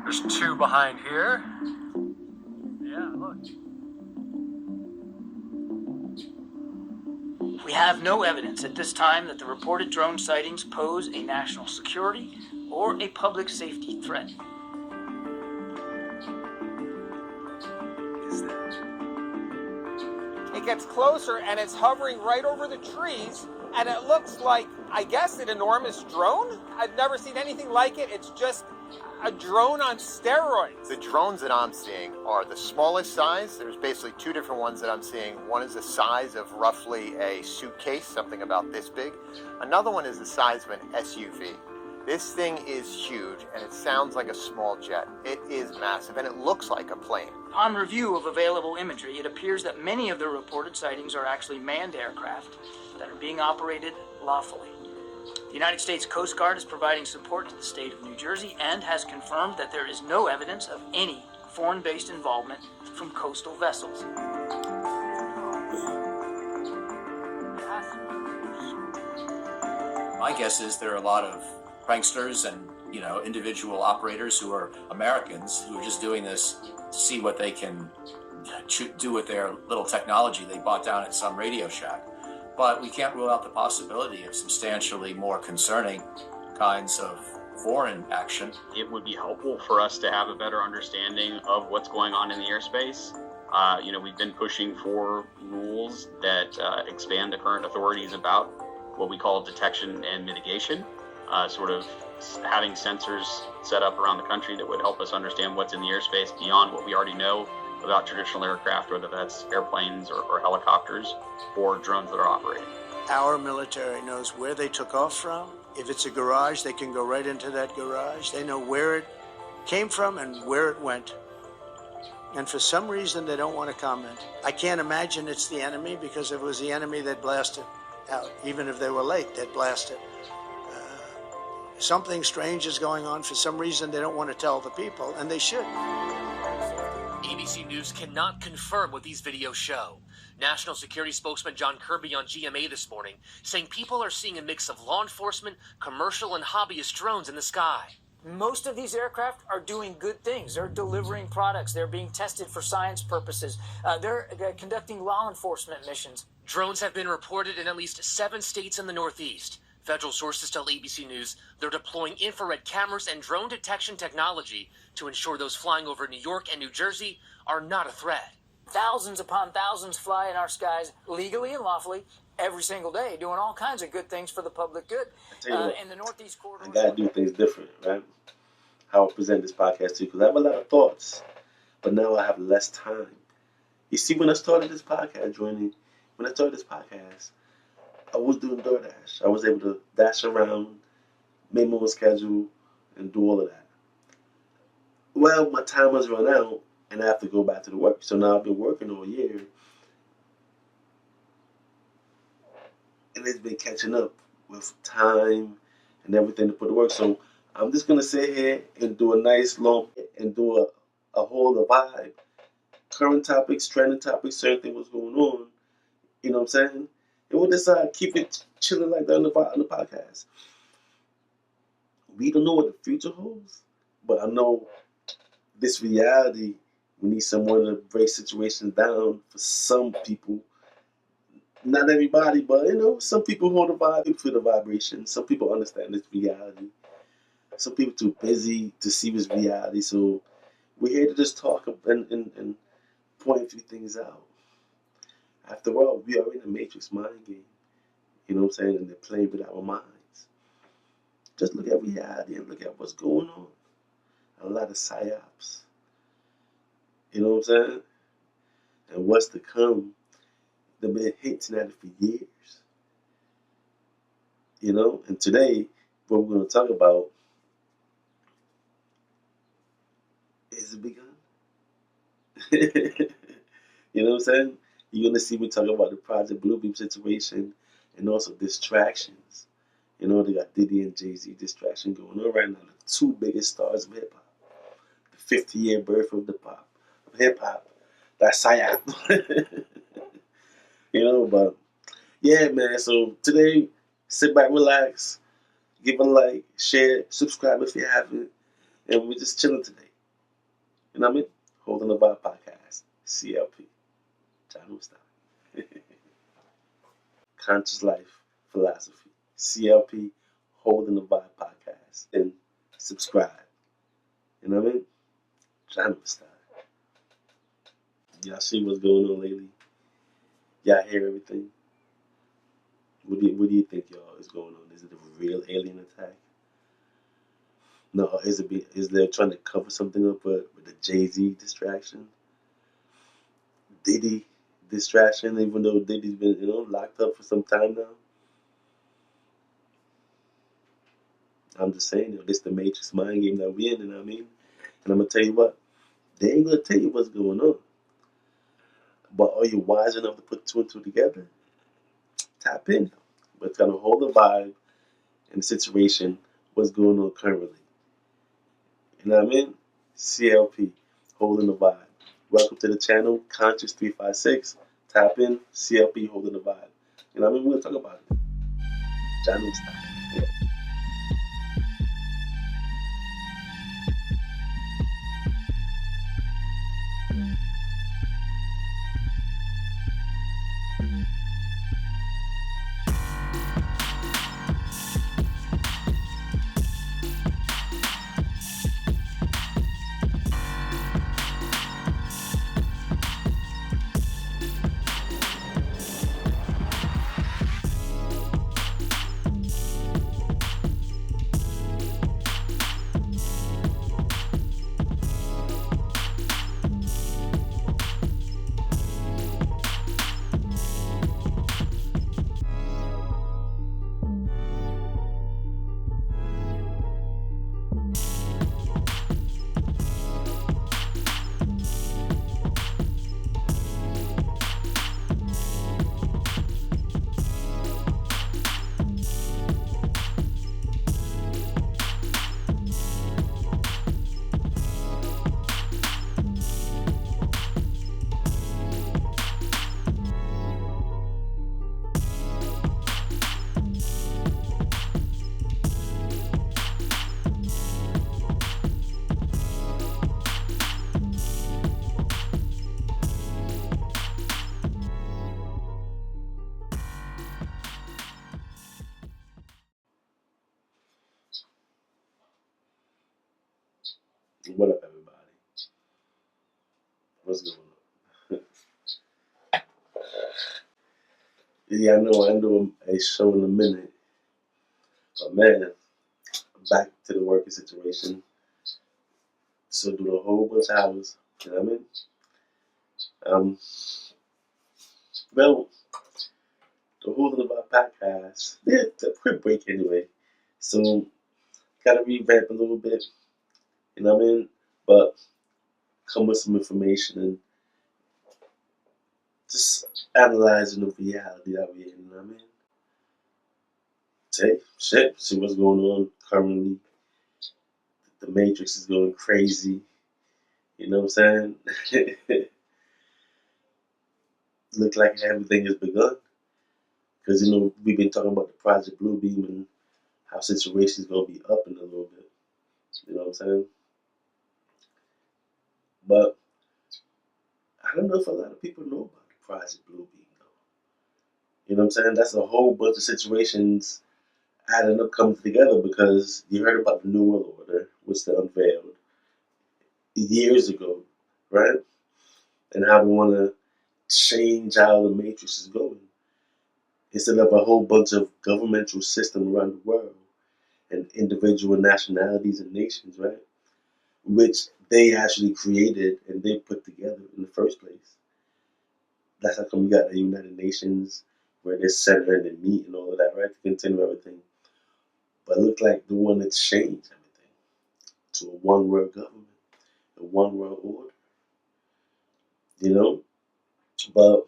There's two behind here. Yeah, look. We have no evidence at this time that the reported drone sightings pose a national security or a public safety threat. It gets closer and it's hovering right over the trees, and it looks like, I guess, an enormous drone. I've never seen anything like it. It's just a drone on steroids. The drones that I'm seeing are the smallest size. There's basically two different ones that I'm seeing. One is the size of roughly a suitcase, something about this big. Another one is the size of an SUV. This thing is huge, and it sounds like a small jet. It is massive, and it looks like a plane. Upon review of available imagery, it appears that many of the reported sightings are actually manned aircraft that are being operated lawfully. The United States Coast Guard is providing support to the state of New Jersey and has confirmed that there is no evidence of any foreign-based involvement from coastal vessels. My guess is there are a lot of pranksters and, individual operators who are Americans who are just doing this to see what they can do with their little technology they bought down at some Radio Shack. But we can't rule out the possibility of substantially more concerning kinds of foreign action. It would be helpful for us to have a better understanding of what's going on in the airspace. We've been pushing for rules that expand the current authorities about what we call detection and mitigation, sort of having sensors set up around the country that would help us understand what's in the airspace beyond what we already know about traditional aircraft, whether that's airplanes or helicopters or drones that are operating. Our military knows where they took off from. If it's a garage, they can go right into that garage. They know where it came from and where it went. And for some reason, they don't want to comment. I can't imagine it's the enemy, because if it was the enemy, they'd blast it out. Even if they were late, they'd blast it. Something strange is going on. For some reason, they don't want to tell the people, and they should. ABC News cannot confirm what these videos show. National Security spokesman John Kirby on GMA this morning saying people are seeing a mix of law enforcement, commercial, and hobbyist drones in the sky. Most of these aircraft are doing good things. They're delivering products. They're being tested for science purposes. They're conducting law enforcement missions. Drones have been reported in at least 7 states in the Northeast. Federal sources tell ABC News they're deploying infrared cameras and drone detection technology to ensure those flying over New York and New Jersey are not a threat. Thousands upon thousands fly in our skies legally and lawfully every single day, doing all kinds of good things for the public good. In the Northeast corridor, I gotta do things different, right? How I present this podcast to you, because I have a lot of thoughts, but now I have less time. You see, when I started this podcast, I was doing DoorDash. I was able to dash around, make my own schedule, and do all of that. Well, my time has run out, and I have to go back to the work. So now I've been working all year, and it's been catching up with time and everything to put to work. So I'm just going to sit here and do a nice long, and do a whole vibe. Current topics, trending topics, certain things what's going on. You know what I'm saying? And we'll just keep it chilling like that on the podcast. We don't know what the future holds, but I know this reality, we need someone to break situations down for some people. Not everybody, but some people hold the vibe, feel the vibration. Some people understand this reality. Some people too busy to see this reality. So we're here to just talk and point a few things out. After all, we are in a matrix mind game. You know what I'm saying? And they're playing with our minds. Just look at reality and look at what's going on. A lot of psyops. You know what I'm saying? And what's to come. They've been hinting at it for years. And today, what we're going to talk about is it begun? You know what I'm saying? You're going to see me talk about the Project Bluebeam situation and also distractions. They got Diddy and Jay-Z distraction going on right now. The two biggest stars of hip-hop. The 50-year birth of hip-hop. That's psyop. But yeah, man. So today, sit back, relax, Give a like, share, subscribe if you haven't. And we're just chilling today. You know what I mean? Holding the Vibe Podcast. CLP. John Style. Conscious Life Philosophy. CLP. Holding the Vibe Podcast. And subscribe. You know what I mean? John Style. Y'all see what's going on lately? Y'all hear everything? What do you think, y'all, is going on? Is it a real alien attack? No, is they trying to cover something up with the Jay-Z distraction? Diddy distraction, even though Diddy's been, locked up for some time now? I'm just saying, this the Matrix mind game that we in, you know what I mean? And I'm gonna tell you what, they ain't gonna tell you what's going on. But are you wise enough to put two and two together? Tap in. But kind of hold the vibe and the situation, what's going on currently. You know what I mean? CLP, holding the vibe. Welcome to the channel, Conscious 356. Tap in, CLP, holding the vibe. You know what I mean? We're gonna talk about it. Channel style. What up, everybody? What's going on? Yeah, I know I do a show in a minute. But man, back to the working situation. So do a whole bunch of hours. You know what I mean? Well, the Holding About podcast, yeah, it's a quick break anyway. So, gotta revamp a little bit. You know what I mean? But come with some information and just analyzing the reality that we're in. You know what I mean? See what's going on currently. The Matrix is going crazy. You know what I'm saying? Look like everything has begun. Because, we've been talking about the Project Bluebeam and how situations going to be up in a little bit. You know what I'm saying? But I don't know if a lot of people know about the Project Bluebeam, though. You know what I'm saying? That's a whole bunch of situations adding up, coming together, because you heard about the New World Order, which they unveiled years ago, right? And how they want to change how the Matrix is going. Instead of a whole bunch of governmental system around the world and individual nationalities and nations, right? Which they actually created and they put together in the first place. That's how come we got the United Nations, where they're centered and meet and all of that, right? To continue everything. But it looked like they wanted to change everything to a one world government, a one world order. But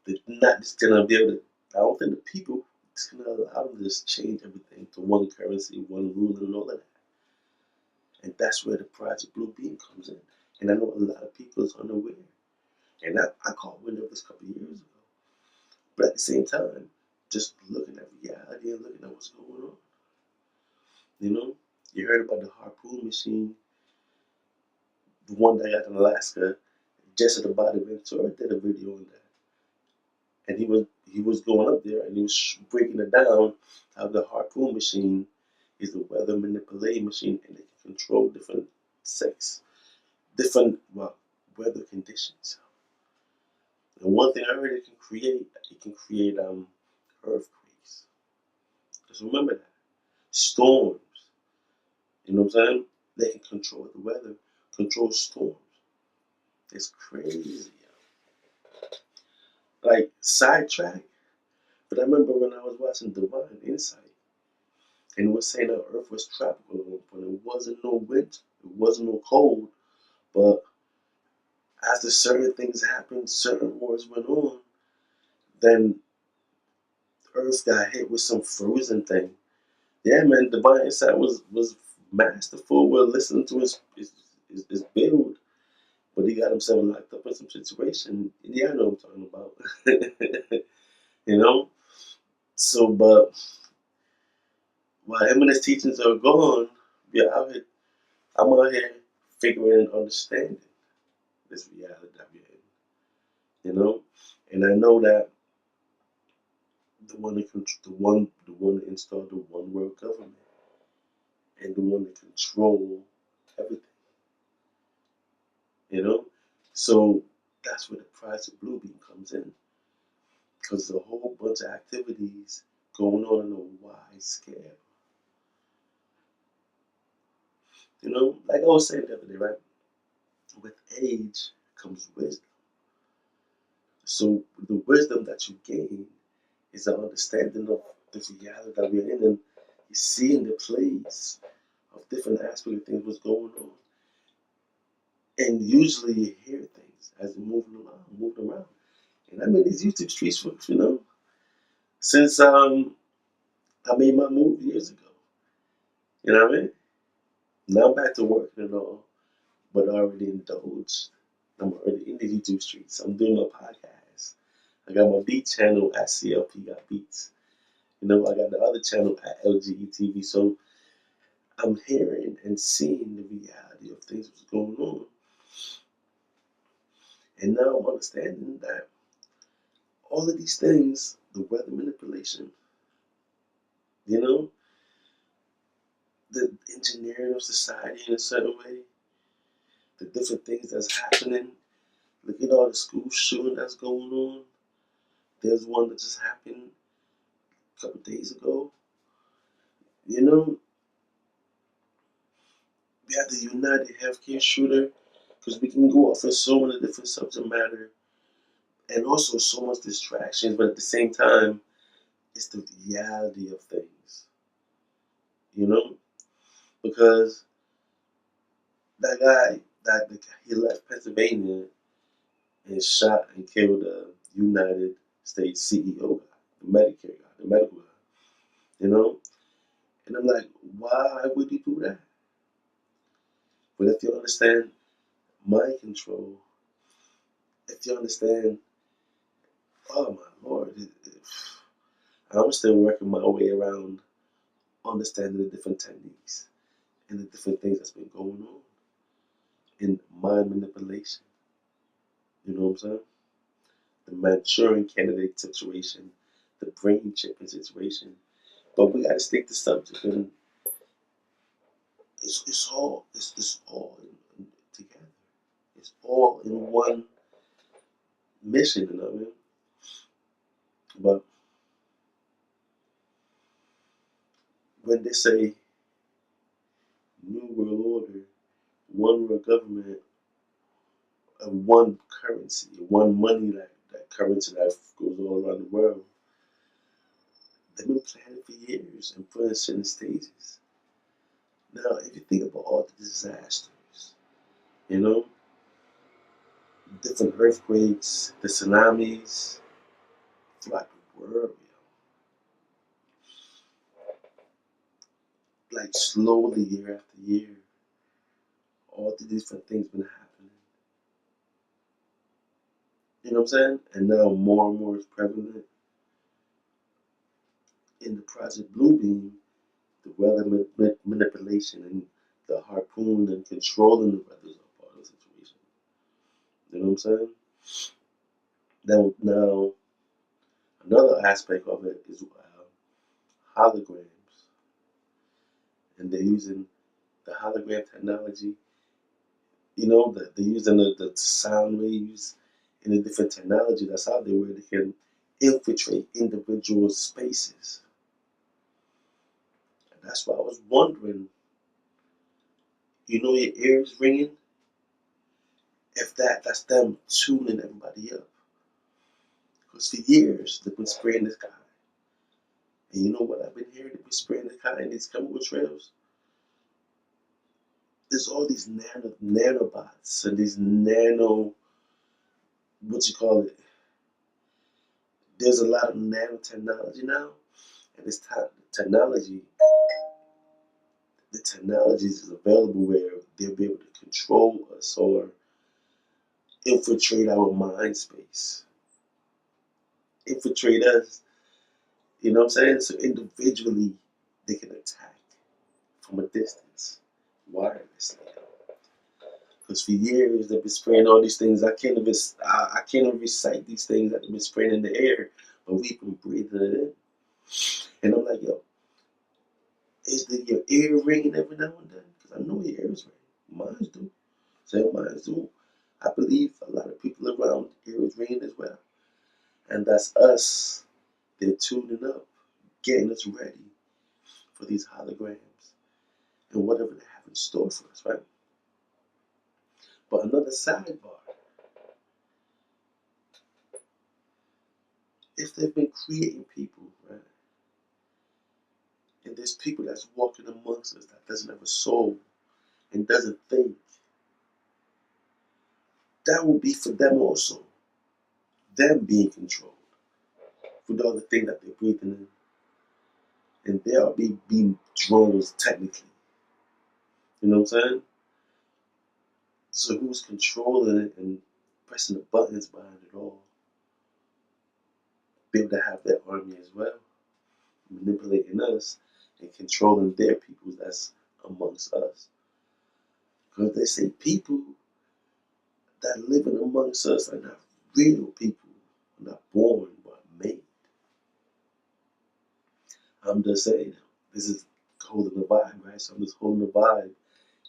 they're not just gonna be able to. I don't think the people just gonna allow them to just change everything to one currency, one rule, and all of that. And that's where the Project Blue Beam comes in. And I know a lot of people is unaware. And I caught wind of this a couple of years ago. But at the same time, just looking at reality and looking at what's going on. You know, you heard about the harpoon machine, the one that got in Alaska. Jesse the Body Ventura did a video on that, and he was going up there and he was breaking it down how the harpoon machine is a weather manipulating machine and they can control different weather conditions. And one thing I heard it can create earthquakes. Just remember that. Storms. You know what I'm saying? They can control the weather, control storms. It's crazy. Like sidetrack. But I remember when I was watching Divine Insight, and it was saying that Earth was tropical at one point. It wasn't no winter, it wasn't no cold, but after certain things happened, certain wars went on, then Earth got hit with some frozen thing. Yeah, man, Divine Insight was masterful with listening to his build, but he got himself locked up in some situation. Yeah, I know what I'm talking about. You know? So, but while him and his teachings are gone, I'm out here figuring and understanding this reality that we're in. You know? And I know that the one that installed the one world government and the one that control everything. You know? So that's where the price of Bluebeam comes in. Because there's a whole bunch of activities going on in a wide scale. You know, like I was saying the other day, right? With age comes wisdom. So the wisdom that you gain is an understanding of the reality that we're in, and you seeing the plays of different aspects of things, what's going on. And usually you hear things as you're moving around. And I'm in these YouTube streets for, since I made my move years ago. You know what I mean? Now I'm back to working and all, but I already indulged. I'm already in the YouTube streets. I'm doing my podcast. I got my beat channel at CLP Got Beats. You know, I got the other channel at LGETV. So I'm hearing and seeing the reality of things that's going on. And now I'm understanding that all of these things, the weather manipulation, you know, the engineering of society in a certain way, the different things that's happening. Look at all the school shooting that's going on. There's one that just happened a couple days ago. You know, we have the United Healthcare shooter because we can go off in so many different subject matter and also so much distractions, but at the same time, it's the reality of things. You know, because he left Pennsylvania and shot and killed the United States CEO guy, the Medicare guy, the medical guy. You know, and I'm like, why would he do that? But if you understand mind control, if you understand, oh my Lord, I'm still working my way around understanding the different techniques and the different things that's been going on in mind manipulation. You know what I'm saying? The Manchurian candidate situation, the brain chipping situation. But we got to stick to subject, and it's all together. It's all in one mission, you know what I mean? But when they say New World Order, one world government, one currency, one money, that currency that goes all around the world, they've been planning for years and put in certain stages. Now, if you think about all the disasters, you know, different earthquakes, the tsunamis throughout the world, like slowly year after year, all the different things been happening. You know what I'm saying? And now more and more is prevalent. In the Project Bluebeam, the weather manipulation and the harpoon and controlling the weather is a part of the situation. You know what I'm saying? Now another aspect of it is holograms, and they're using the hologram technology. You know that they're using the sound waves and the different technology that's out there where they can infiltrate individual spaces. And that's why I was wondering, you know, your ears ringing. If that's them tuning everybody up. Because for years they've been spraying this guy. And you know what I've been hearing? They've been spraying this guy in these chemical trails. There's all these nanobots and these what you call it? There's a lot of nanotechnology now. And this technology, the technologies is available where they'll be able to control us or infiltrate our mind space. Infiltrate us. You know what I'm saying? So individually, they can attack from a distance, wirelessly. Because for years they've been spraying all these things. I can't even recite these things that they've been spraying in the air, but we've been breathing it in. And I'm like, yo, is your ear ringing every now and then? Because I know your ears ring. Mine do. So mine do. I believe a lot of people around ears ringing as well. And that's us. They're tuning up, getting us ready for these holograms and whatever they have in store for us, right? But another sidebar, if they've been creating people, right, and there's people that's walking amongst us that doesn't have a soul and doesn't think, that will be for them also, them being controlled with all the things that they're breathing in. And they'll be being drones technically. You know what I'm saying? So who's controlling it and pressing the buttons behind it all? Be able to have their army as well, manipulating us and controlling their people that's amongst us. Because they say people that living amongst us are not real people, not born but made. I'm just saying, this is holding the vibe, right? So I'm just holding the vibe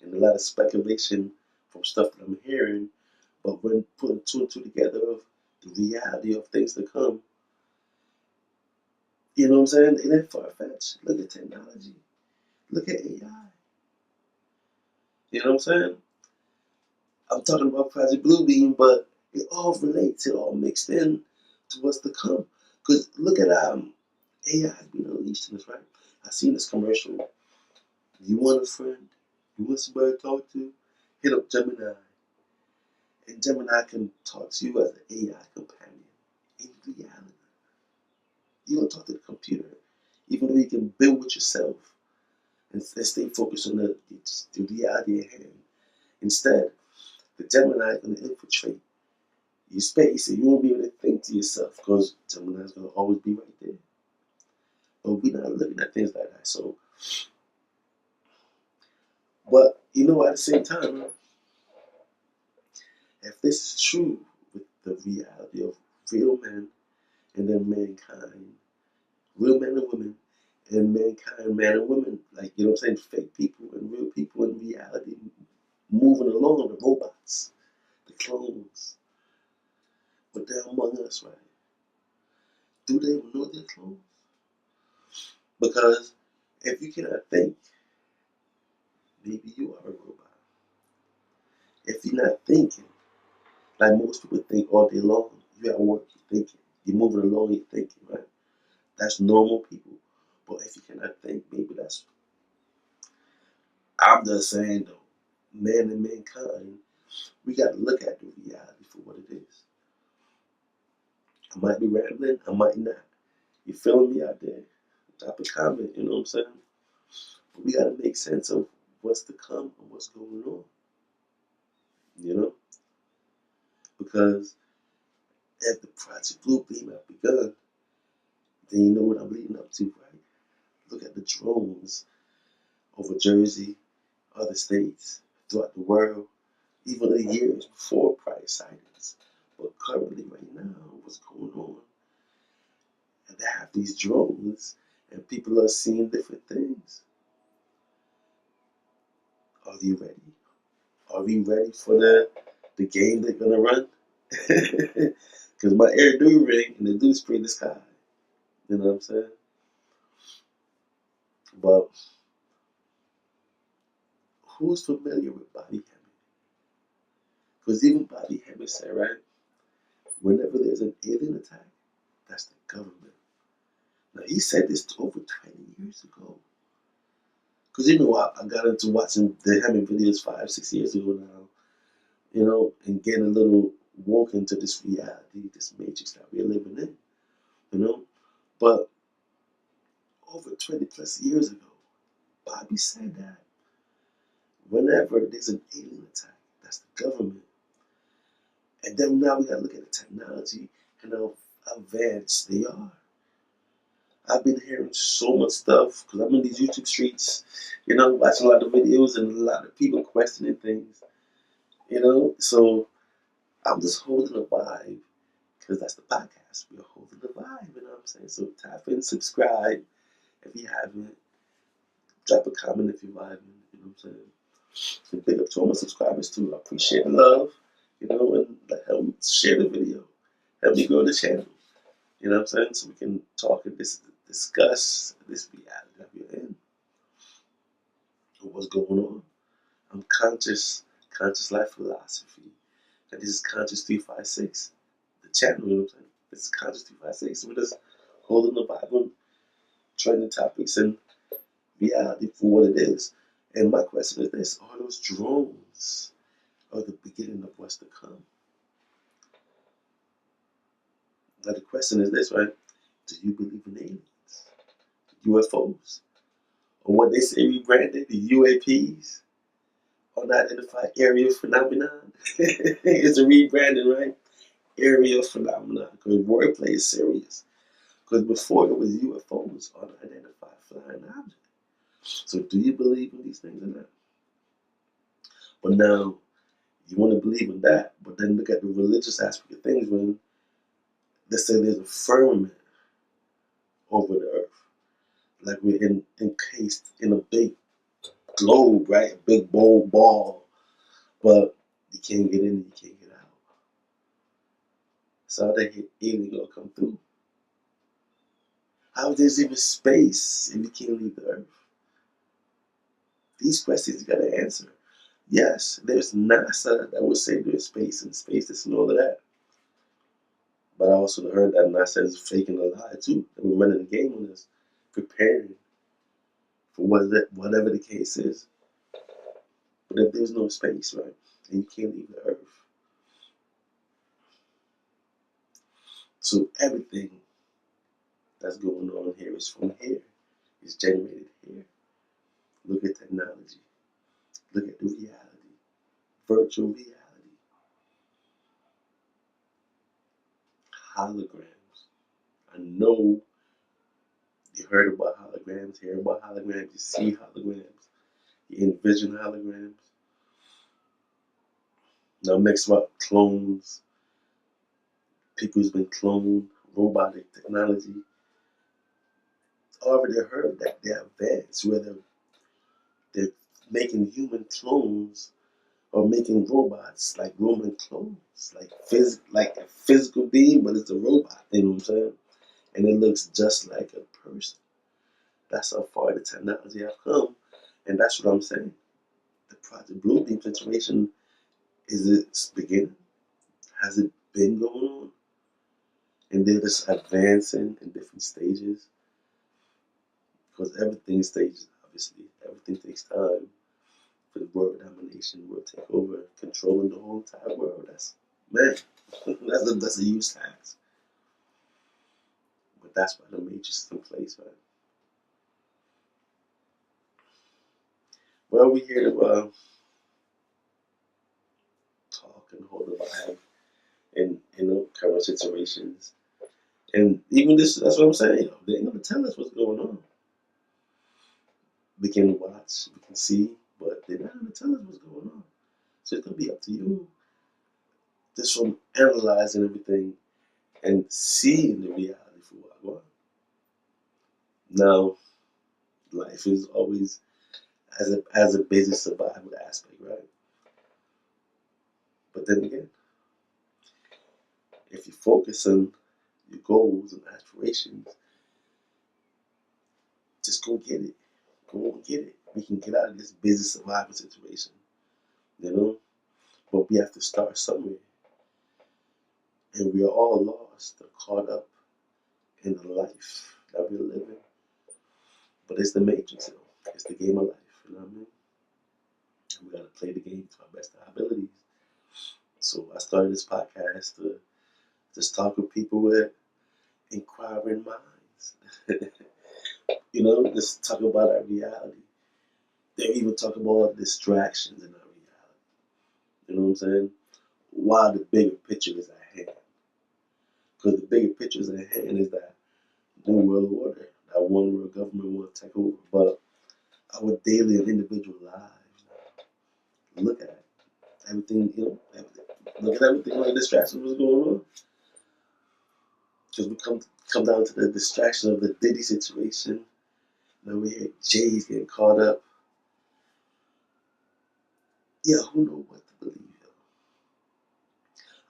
and a lot of speculation from stuff that I'm hearing. But when putting two and two together of the reality of things to come, you know what I'm saying? It ain't far-fetched. Look at technology. Look at AI. You know what I'm saying? I'm talking about Project Bluebeam, but it all relates. It all mixed in to what's to come. Because look at AI being unleashed in this, right? I seen this commercial. You want a friend? You want somebody to talk to? Hit up Gemini. And Gemini can talk to you as an AI companion in reality. You don't talk to the computer, even though you can build with yourself and stay focused on the reality at hand. Instead, the Gemini is going to infiltrate your space and you won't be able to think to yourself because Gemini is going to always be right there. But we're not looking at things like that. So, but you know, at the same time, if this is true with the reality of real men and then mankind, real men and women, and mankind, man and women, like, you know what I'm saying, fake people and real people in reality, moving along, the robots, the clones, but they're among us, right? Do they even know they're clones? Because if you cannot think, maybe you are a robot. If you're not thinking, like most people think all day long, you're at work, you're thinking, you're moving along, you're thinking, right? That's normal people. But if you cannot think, maybe that's, I'm just saying though, man and mankind, we got to look at the reality for what it is. I might be rambling, I might not. You feeling me out there? Drop a comment, you know what I'm saying? But we got to make sense of what's to come and what's going on. You know? Because if the Project Bluebeam have begun, then you know what I'm leading up to, right? Look at the drones over Jersey, other states, throughout the world, even the years before prior sightings. But currently, right now, what's going on? And they have these drones, and people are seeing different things. Are you ready? Are we ready for the game they're gonna run? Because my ear do ring and it do spray the sky. You know what I'm saying? But who's familiar with Bobby Hemming? Because even Bobby Hemming said, right, whenever there's an alien attack, that's the government. Now he said this over 20 years ago. Because you know I got into watching the Hemming videos 5-6 years ago now, you know, and getting a little woke into this reality, this matrix that we're living in, you know. But over 20 plus years ago, Bobby said that whenever there's an alien attack, that's the government. And then now we gotta look at the technology and how advanced they are. I've been hearing so much stuff because I'm in these YouTube streets, you know, watching a lot of videos and a lot of people questioning things, you know. So I'm just holding a vibe because that's the podcast. We're holding the vibe, you know what I'm saying? So tap in, subscribe if you haven't. Drop a comment if you're vibing, you know what I'm saying? So big up to all my subscribers too. I appreciate the love, you know, and help me share the video. Help me grow the channel. You know what I'm saying? So we can talk and discuss this reality that we're in. What's going on? I'm conscious life philosophy. And this is Conscious 356. The channel, you know what I'm saying? This is Conscious 356. We're just holding the Bible, trending topics and reality for what it is. And my question is this: are those drones are the beginning of what's to come? Now the question is this, right? Do you believe in aliens, UFOs, or what they say rebranded, the UAPs, Unidentified Arial Phenomenon? It's a rebranding, right? Arial Phenomenon, because wordplay is serious. Because before it was UFOs, Unidentified Flying Objects. So do you believe in these things or not? But now, you want to believe in that, but then look at the religious aspect of things when they say there's a firmament over the earth. Like we're encased in a big globe, right? A big bold ball. But you can't get in and you can't get out. So how that alien gonna come through? How there's even space and you can't leave the earth? These questions you gotta answer. Yes, there's NASA that would say there's space and space this and all of that. But I also heard that NASA is faking a lie too. And we're running the game on this, preparing for whatever the case is. But if there's no space, right, and you can't leave the earth, so everything that's going on here is from here. It's generated here. Look at technology. Look at the reality. Virtual reality. Holograms. I know you heard about holograms, hear about holograms, you see holograms, you envision holograms. Now mixed up clones, people who's been cloned, robotic technology. Already heard that they're advanced, whether they're making human clones or making robots like Roman clones, like a physical being, but it's a robot. You know what I'm saying? And it looks just like a person. That's how far the technology have come, and that's what I'm saying. The Project Bluebeam situation is its beginning. Has it been going on? And they're just advancing in different stages, because everything stages. Obviously, everything takes time. For the world domination, world takeover, controlling the whole entire world. That's, man, that's a huge task. But that's why the matrix is in place, man. Well, we're here to talk and hold the vibe in current situations. And even this, that's what I'm saying. They ain't gonna tell us what's going on. we can watch, we can see, but they're not going to tell us what's going on. So it's going to be up to you, just from analyzing everything and seeing the reality for what I want. Now, life is always as a basic survival aspect, right? But then again, if you focus on your goals and aspirations, just go get it. Go and get it. We can get out of this busy survival situation, you know? But we have to start somewhere. And we are all lost or caught up in the life that we're living. But it's the matrix, you know? It's the game of life, you know what I mean? And we gotta play the game to our best of our abilities. So I started this podcast to just talk with people with inquiring minds. You know, just talk about our reality. They even talk about distractions in our reality. You know what I'm saying? While the bigger picture is at hand. Because the bigger picture is at hand is that new world order, that one world government want to take over. But our daily and individual lives, look at everything, you know, everything. Look at everything like distractions was going on. Because we come down to the distraction of the Diddy situation. Now we hear Jay's getting caught up. Yeah, who knows what to believe?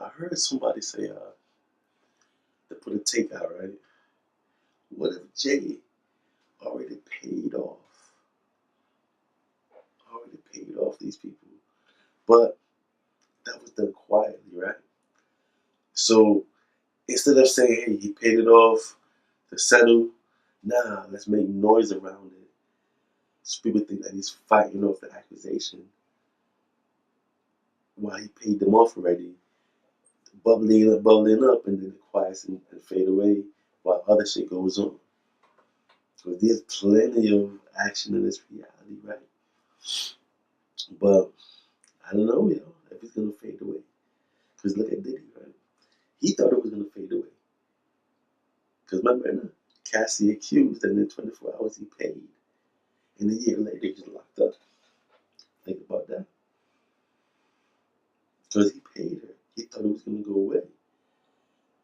I heard somebody say, to put a take out, right? What if Jay already paid off these people? But that was done quietly, right? So instead of saying, hey, he paid it off to settle, nah, let's make noise around it. So people think that he's fighting off the accusation while he paid them off already, bubbling up, and then it quiets and fade away while other shit goes on. So there's plenty of action in this reality, right? But I don't know, if it's gonna fade away. Because look at Diddy, right? He thought it was gonna fade away. Because remember, Cassie accused, and in 24 hours he paid. And a year later he's locked up. Think about that. Because he paid her. He thought it was gonna go away.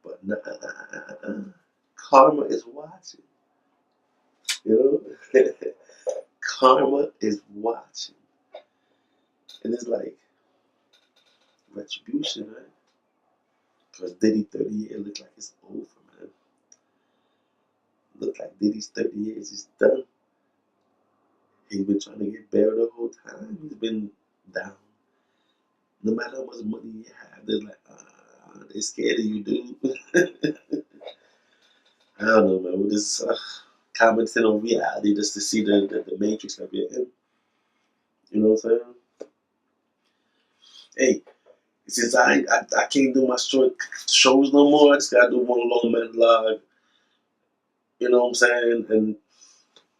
But nah, karma is watching. You know? Karma is watching. And it's like retribution, right? Because Diddy 30 years look like it's over, man. Look like Diddy's 30 years is done. He's been trying to get buried the whole time. He's been down. No matter how much money you have, they're like, they're scared of you, dude. I don't know, man. We're just commenting on reality just to see the matrix that we're in. You know what I'm saying? Hey, since I can't do my short shows no more, I just gotta do one long monologue. You know what I'm saying?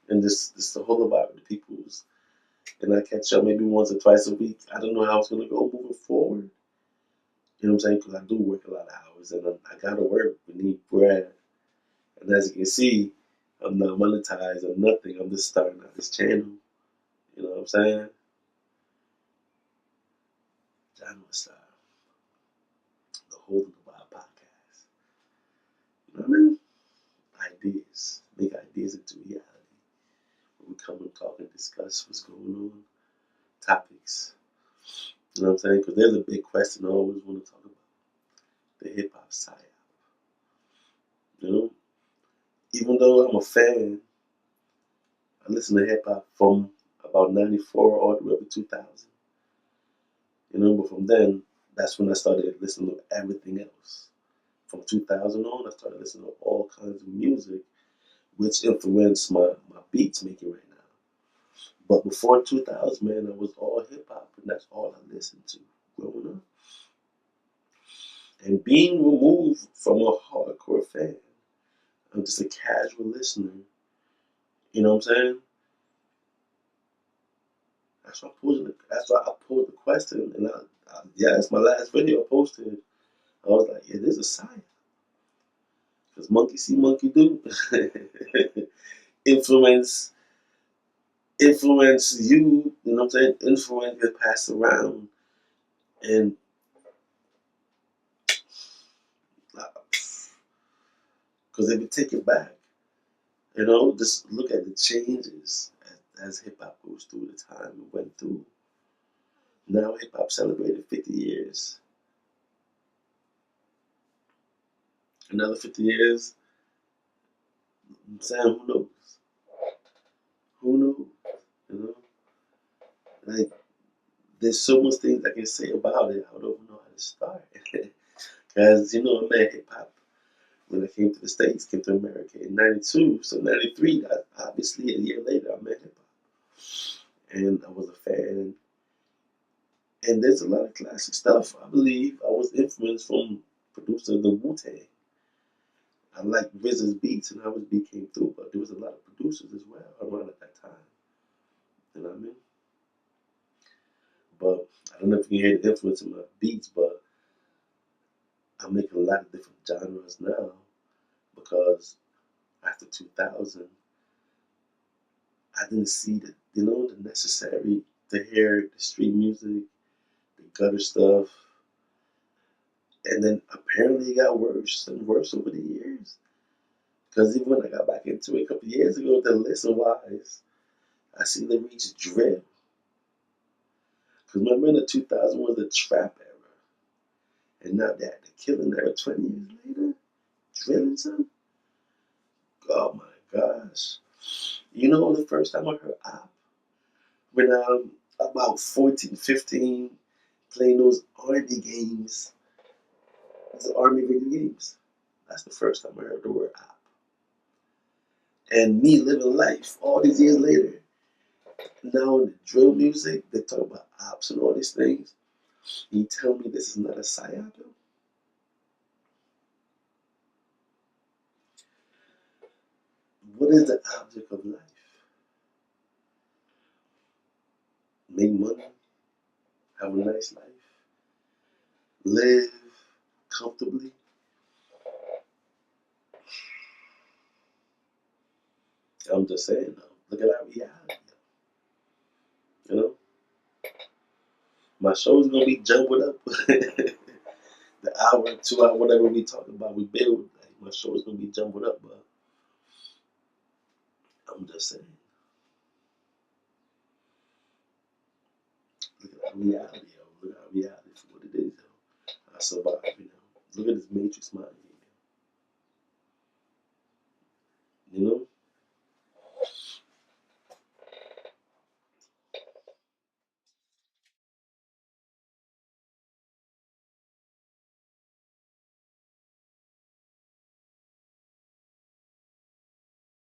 And just the whole about the people's. And I catch up maybe once or twice a week. I don't know how it's gonna go moving forward. You know what I'm saying? Because I do work a lot of hours, and I gotta work. We need bread. And as you can see, I'm not monetized or nothing. I'm just starting out this channel. You know what I'm saying? John was the Holding the Wild podcast. You know what I mean? Ideas. Make ideas into reality. We come and talk and discuss what's going on. Topics. You know what I'm saying? Because there's a big question I always want to talk about. The hip hop side. You know? Even though I'm a fan, I listen to hip hop from about 94 all the way up to 2000. You know, but from then, that's when I started listening to everything else. From 2000 on, I started listening to all kinds of music, which influenced my beats making right now. But before 2000, man, I was all hip hop, and that's all I listened to growing up. And being removed from a hardcore fan, I'm just a casual listener. You know what I'm saying? That's why I posed the question, and it's my last video I posted. I was like, yeah, there's a sign. Because monkey see, monkey do. Influence influence you, you know what I'm saying? Influence gets passed around. And because if you take it back, you know, just look at the changes as hip hop goes through the time it went through. Now hip hop celebrated 50 years. Another 50 years, I'm saying, who knows? Who knows? You know? Like, there's so much things I can say about it. I don't know how to start. Because, you know, I met hip hop when I came to the States, came to America in 92. So 93, obviously a year later, I met hip hop. And I was a fan. And there's a lot of classic stuff. I believe I was influenced from producer the Wu-Tang. I liked RZA's beats and how his beat came through, but there was a lot of producers as well around at that time. You know what I mean? But I don't know if you can hear the influence in my beats, but I make a lot of different genres now because after 2000, I didn't see the, you know, the necessary to hear the street music, the gutter stuff, and then apparently it got worse and worse over the years. Because even when I got back into it a couple of years ago, the listen wise, I see they reach drill. Because remember in the 2000 was the trap era, and now that the killing era 20 years later, drilling something. Oh my gosh! You know the first time I heard op when I'm about 14, 15, playing those army games, those army video games. That's the first time I heard the word op. And me living life all these years later, now in the drill music, they talk about ops and all these things. You tell me this is not a psyop? What is the object of life? Make money, have a nice life, live comfortably. I'm just saying, look at our reality. You know, my show's gonna be jumbled up. The hour, 2 hour, whatever we talk about, we build. Like, my show's gonna be jumbled up, but I'm just saying, look at our reality, yo. Look at our reality for what it is, yo. I survive, you know. Look at this matrix mind, you know.